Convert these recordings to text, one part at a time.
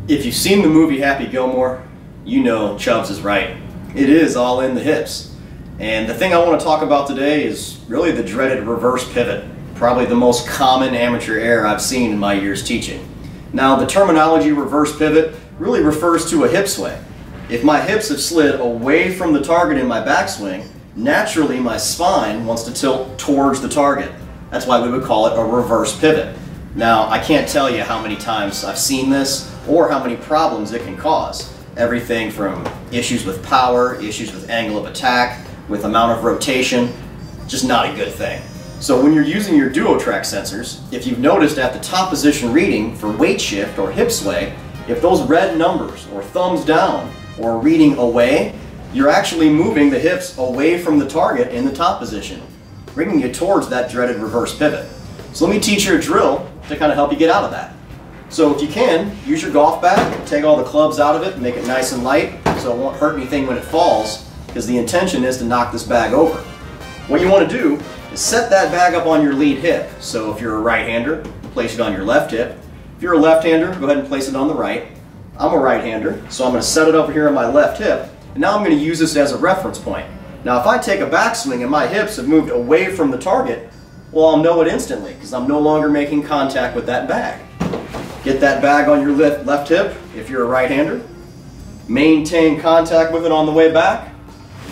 If you've seen the movie Happy Gilmore, you know Chubbs is right. It is all in the hips. And the thing I want to talk about today is really the dreaded reverse pivot, probably the most common amateur error I've seen in my years teaching. Now, the terminology reverse pivot really refers to a hip sway. If my hips have slid away from the target in my backswing, naturally my spine wants to tilt towards the target. That's why we would call it a reverse pivot. Now, I can't tell you how many times I've seen this or how many problems it can cause. Everything from issues with power, issues with angle of attack, with amount of rotation, just not a good thing. So when you're using your DuoTrac sensors, if you've noticed at the top position reading for weight shift or hip sway, if those red numbers or thumbs down or reading away, you're actually moving the hips away from the target in the top position, bringing you towards that dreaded reverse pivot. So let me teach you a drill to kind of help you get out of that. So if you can, use your golf bag, take all the clubs out of it, make it nice and light so it won't hurt anything when it falls, because the intention is to knock this bag over. What you want to do is set that bag up on your lead hip. So if you're a right-hander, place it on your left hip. If you're a left-hander, go ahead and place it on the right. I'm a right-hander, so I'm going to set it over here on my left hip, and now I'm going to use this as a reference point. Now if I take a backswing and my hips have moved away from the target, well, I'll know it instantly because I'm no longer making contact with that bag. Get that bag on your left hip if you're a right-hander. Maintain contact with it on the way back.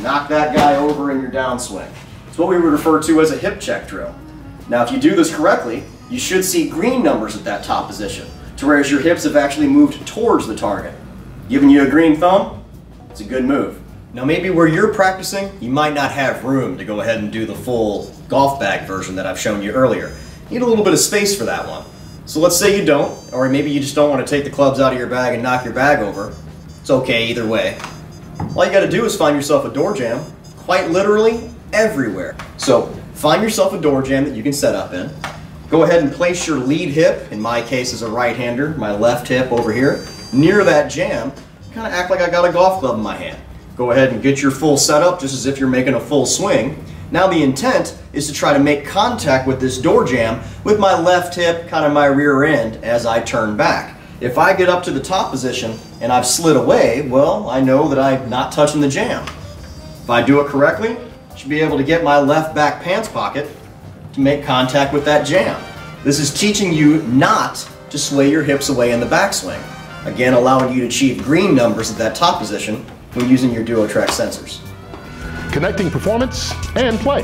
Knock that guy over in your downswing. It's what we would refer to as a hip check drill. Now if you do this correctly, you should see green numbers at that top position, to whereas your hips have actually moved towards the target. Giving you a green thumb, it's a good move. Now maybe where you're practicing, you might not have room to go ahead and do the full golf bag version that I've shown you earlier. You need a little bit of space for that one. So let's say you don't, or maybe you just don't want to take the clubs out of your bag and knock your bag over. It's okay either way. All you got to do is find yourself a door jamb, quite literally everywhere. So find yourself a door jamb that you can set up in. Go ahead and place your lead hip, in my case as a right-hander, my left hip over here, near that jamb. Kind of act like I got a golf club in my hand. Go ahead and get your full setup just as if you're making a full swing. Now the intent is to try to make contact with this door jamb with my left hip, kind of my rear end, as I turn back. If I get up to the top position and I've slid away, well, I know that I'm not touching the jamb. If I do it correctly, I should be able to get my left back pants pocket to make contact with that jamb. This is teaching you not to sway your hips away in the backswing. Again, allowing you to achieve green numbers at that top position when using your DuoTrac sensors. Connecting performance and play.